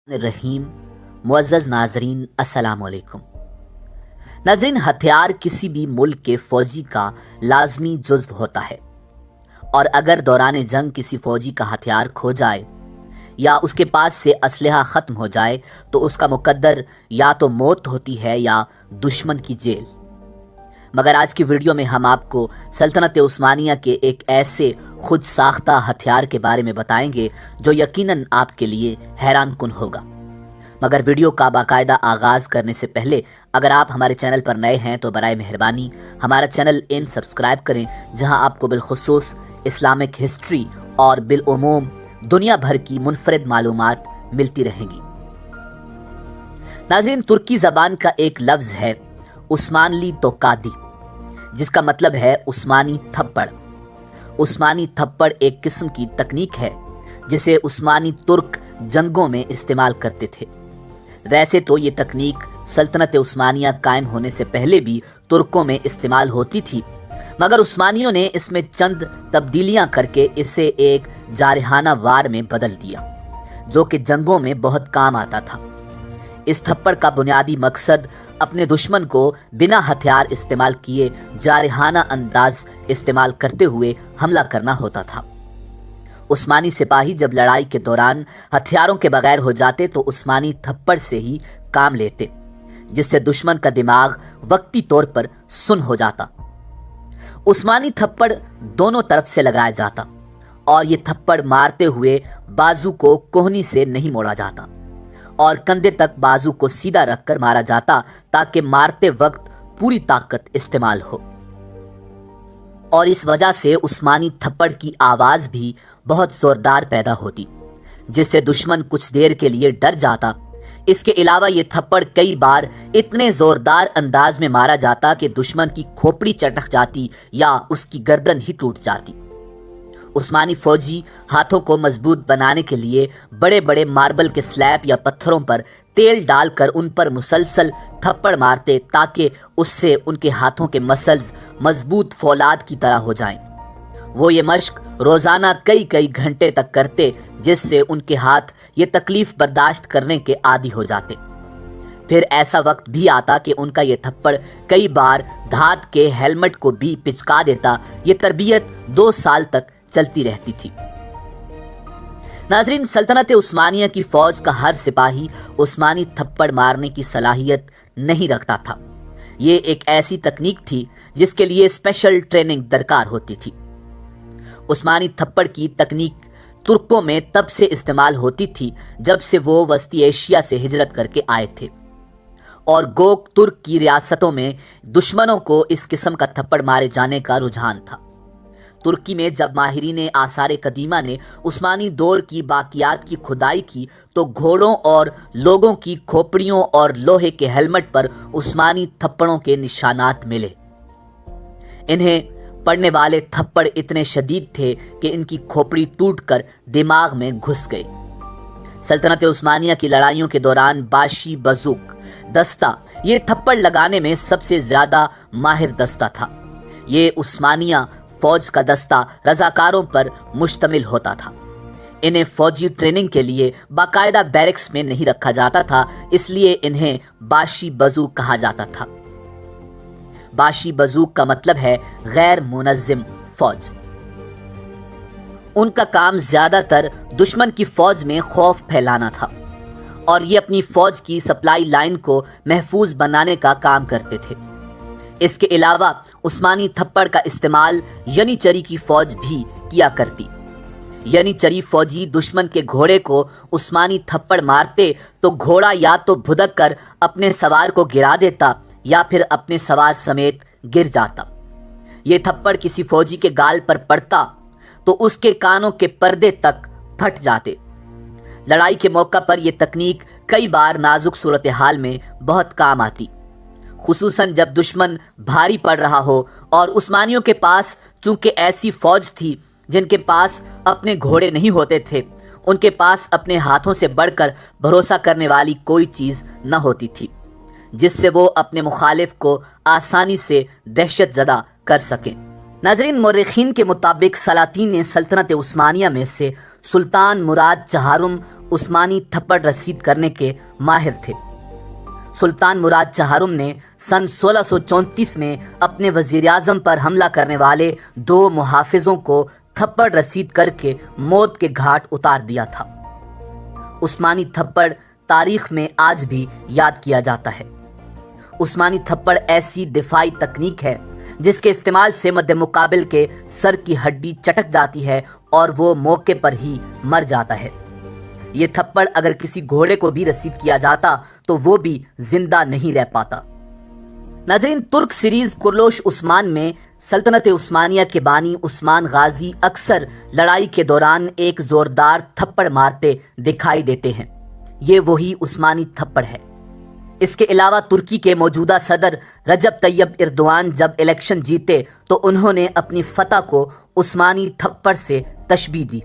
रहीम। मुअज़्ज़ज़ नाज़रीन, अस्सलाम वालेकुम। नाज़रीन, हथियार किसी भी मुल्क के फ़ौजी का लाज़मी जुज़्व होता है और अगर दौरान जंग किसी फ़ौजी का हथियार खो जाए या उसके पास से असलहा ख़त्म हो जाए तो उसका मुक़द्दर या तो मौत होती है या दुश्मन की जेल। मगर आज की वीडियो में हम आपको सल्तनत उस्मानिया के एक ऐसे खुद साख्ता हथियार के बारे में बताएंगे जो यकीनन आपके लिए हैरान कुन होगा। मगर वीडियो का बाकायदा आगाज़ करने से पहले अगर आप हमारे चैनल पर नए हैं तो बराए मेहरबानी हमारा चैनल इन सब्सक्राइब करें, जहां आपको बिलखुसूस इस्लामिक हिस्ट्री और बिलउमूम दुनिया भर की मुनफरिद मालूमात मिलती रहेंगी। नाज़रीन, तुर्की ज़बान का एक लफ्ज़ है उस्मानली तोकादी, जिसका मतलब है उस्मानी थप्पड़। उस्मानी थप्पड़ एक किस्म की तकनीक है जिसे उस्मानी तुर्क जंगों में इस्तेमाल करते थे। वैसे तो ये तकनीक सल्तनत उस्मानिया कायम होने से पहले भी तुर्कों में इस्तेमाल होती थी, मगर उस्मानियों ने इसमें चंद तब्दीलियां करके इसे एक जारहाना वार में बदल दिया, जो कि जंगों में बहुत काम आता था। इस थप्पड़ का बुनियादी मकसद अपने दुश्मन को बिना हथियार इस्तेमाल किए जारहाना अंदाज इस्तेमाल करते हुए हमला करना होता था। उस्मानी सिपाही जब लड़ाई के दौरान हथियारों के बगैर हो जाते तो उस्मानी थप्पड़ से ही काम लेते, जिससे दुश्मन का दिमाग वक्ती तौर पर सुन्न हो जाता। उस्मानी थप्पड़ दोनों तरफ से लगाया जाता और ये थप्पड़ मारते हुए बाजू को कोहनी से नहीं मोड़ा जाता और कंधे तक बाजू को सीधा रखकर मारा जाता ताकि मारते वक्त पूरी ताकत इस्तेमाल हो। और इस वजह से उस्मानी थप्पड़ की आवाज भी बहुत जोरदार पैदा होती, जिससे दुश्मन कुछ देर के लिए डर जाता। इसके अलावा ये थप्पड़ कई बार इतने जोरदार अंदाज में मारा जाता कि दुश्मन की खोपड़ी चटक जाती या उसकी गर्दन ही टूट जाती। उस्मानी फौजी हाथों को मजबूत बनाने के लिए बड़े बड़े मार्बल के स्लैब या पत्थरों पर तेल डालकर उन पर मुसलसल थप्पड़ मारते ताकि उससे उनके हाथों के मसल्स मजबूत फौलाद की तरह हो जाएं। वो ये मश्क रोजाना कई कई घंटे तक करते, जिससे उनके हाथ ये तकलीफ बर्दाश्त करने के आदी हो जाते। फिर ऐसा वक्त भी आता कि उनका ये थप्पड़ कई बार धात के हेलमेट को भी पिचका देता। ये तरबियत 2 साल तक चलती रहती थी। नाजरीन, सल्तनत उस्मानिया की फौज का हर सिपाही उस्मानी थप्पड़ मारने की सलाहियत नहीं रखता था। ये एक ऐसी तकनीक थी जिसके लिए स्पेशल ट्रेनिंग दरकार होती थी। उस्मानी थप्पड़ की तकनीक तुर्कों में तब से इस्तेमाल होती थी जब से वो वस्ती एशिया से हिजरत करके आए थे और गोक तुर्क की रियासतों में दुश्मनों को इस किस्म का थप्पड़ मारे जाने का रुझान था। तुर्की में जब माहिरीन आसार कदीमा ने उस्मानी दौर की बाकियात की खुदाई की तो घोड़ों और लोगों की खोपड़ियों और लोहे के हेलमेट पर उस्मानी थप्पड़ों के निशानात मिले। इन्हें पड़ने वाले थप्पड़ इतने शदीद थे कि इनकी खोपड़ी टूटकर दिमाग में घुस गई। सल्तनत उस्मानिया की लड़ाइयों के दौरान बाशी बजूक दस्ता ये थप्पड़ लगाने में सबसे ज्यादा माहिर दस्ता था। ये उस्मानिया फौज का दस्ता रजाकारों पर मुश्तमिल होता था। इन्हें फौजी ट्रेनिंग के लिए बाकायदा बैरक्स में नहीं रखा जाता था, इसलिए इन्हें बाशी बजूक कहा जाता था। बाशी बजूक का मतलब है गैर मुनज़्ज़िम फौज। उनका काम ज्यादातर दुश्मन की फौज में खौफ फैलाना था और ये अपनी फौज की सप्लाई लाइन को महफूज बनाने का काम करते थे। इसके अलावा उस्मानी थप्पड़ का इस्तेमाल यनीचरी की फौज भी किया करती। यनीचरी फौजी दुश्मन के घोड़े को उस्मानी थप्पड़ मारते तो घोड़ा या तो भुदक कर अपने सवार को गिरा देता या फिर अपने सवार समेत गिर जाता। ये थप्पड़ किसी फौजी के गाल पर पड़ता तो उसके कानों के पर्दे तक फट जाते। लड़ाई के मौका पर यह तकनीक कई बार नाजुक सूरत हाल में बहुत काम आती, खुसूसन जब दुश्मन भारी पड़ रहा हो और उस्मानियों के पास चूंकि ऐसी फौज थी जिनके पास अपने घोड़े नहीं होते थे, उनके पास अपने हाथों से बढ़कर भरोसा करने वाली कोई चीज न होती थी जिससे वो अपने मुखालिफ को आसानी से दहशत ज़दा कर सकें। नाजरीन, मुर्रिखीन के मुताबिक सलातीन ने सल्तनत उस्मानिया में से सुल्तान मुराद चहारुम عثمانی تھپڑ رسید کرنے کے ماہر تھے۔ سلطان مراد چہارم نے سن 1634 میں اپنے وزیر اعظم پر حملہ کرنے والے 2 محافظوں کو تھپڑ رسید کر کے موت کے گھاٹ اتار دیا تھا۔ عثمانی تھپڑ تاریخ میں آج بھی یاد کیا جاتا ہے۔ عثمانی تھپڑ ایسی دفاعی تکنیک ہے جس کے استعمال سے مد مقابل کے سر کی ہڈی چٹک جاتی ہے اور وہ موقع پر ہی مر جاتا ہے۔ یہ تھپڑ اگر کسی گھوڑے کو بھی رسید کیا جاتا تو وہ بھی زندہ نہیں رہ پاتا۔ ناظرین، ترک سیریز کرلوش عثمان میں سلطنت عثمانیہ کے بانی عثمان غازی اکثر لڑائی کے دوران ایک زوردار تھپڑ مارتے دکھائی دیتے ہیں۔ یہ وہی عثمانی تھپڑ ہے۔ اس کے علاوہ ترکی کے موجودہ صدر رجب طیب ایردوان جب الیکشن جیتے تو انہوں نے اپنی فتح کو عثمانی تھپڑ سے تشبیہ دی۔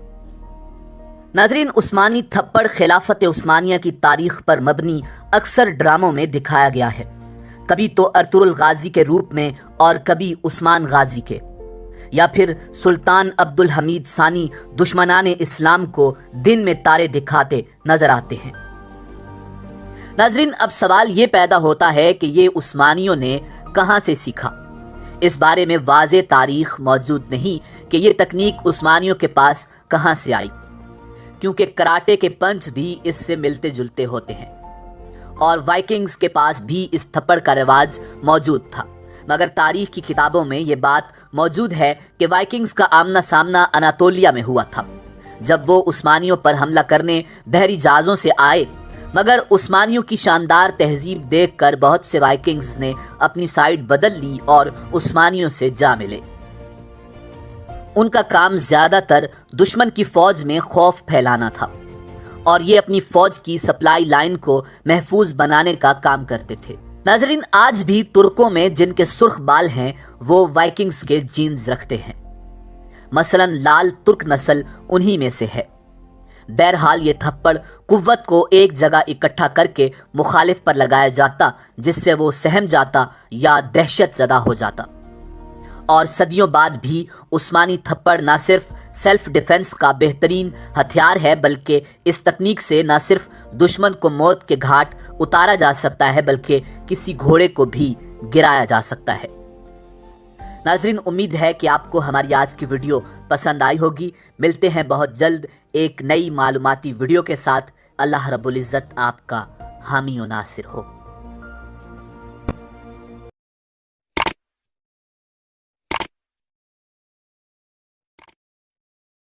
ناظرین، عثمانی تھپڑ خلافت عثمانیہ کی تاریخ پر مبنی اکثر ڈراموں میں دکھایا گیا ہے، کبھی تو ارطغرل غازی کے روپ میں اور کبھی عثمان غازی کے، یا پھر سلطان عبد الحمید ثانی دشمنان اسلام کو دن میں تارے دکھاتے نظر آتے ہیں۔ ناظرین، اب سوال یہ پیدا ہوتا ہے کہ یہ عثمانیوں نے کہاں سے سیکھا؟ اس بارے میں واضح تاریخ موجود نہیں کہ یہ تکنیک عثمانیوں کے پاس کہاں سے آئی، کیونکہ کراٹے کے پنچ بھی اس سے ملتے جلتے ہوتے ہیں، اور وائکنگز کے پاس بھی اس تھپڑ کا رواج موجود تھا۔ مگر تاریخ کی کتابوں میں یہ بات موجود ہے کہ وائکنگز کا آمنا سامنا اناتولیا میں ہوا تھا، جب وہ عثمانیوں پر حملہ کرنے بحری جہازوں سے آئے۔ مگر عثمانیوں کی شاندار تہذیب دیکھ کر بہت سے وائکنگز نے اپنی سائیڈ بدل لی اور عثمانیوں سے جا ملے۔ ان کا کام زیادہ تر دشمن کی فوج میں خوف پھیلانا تھا، اور یہ اپنی فوج کی سپلائی لائن کو محفوظ بنانے کا کام کرتے تھے۔ ناظرین، آج بھی ترکوں میں جن کے سرخ بال ہیں وہ وائکنگز کے جینز رکھتے ہیں، مثلا لال ترک نسل انہی میں سے ہے۔ بہرحال یہ تھپڑ قوت کو ایک جگہ اکٹھا کر کے مخالف پر لگایا جاتا، جس سے وہ سہم جاتا یا دہشت زدہ ہو جاتا۔ اور صدیوں بعد بھی عثمانی تھپڑ نہ صرف سیلف ڈیفنس کا بہترین ہتھیار ہے، بلکہ اس تکنیک سے نہ صرف دشمن کو موت کے گھاٹ اتارا جا سکتا ہے بلکہ کسی گھوڑے کو بھی گرایا جا سکتا ہے۔ ناظرین، امید ہے کہ آپ کو ہماری آج کی ویڈیو پسند آئی ہوگی۔ ملتے ہیں بہت جلد ایک نئی معلوماتی ویڈیو کے ساتھ۔ اللہ رب العزت آپ کا حامی و ناصر ہو۔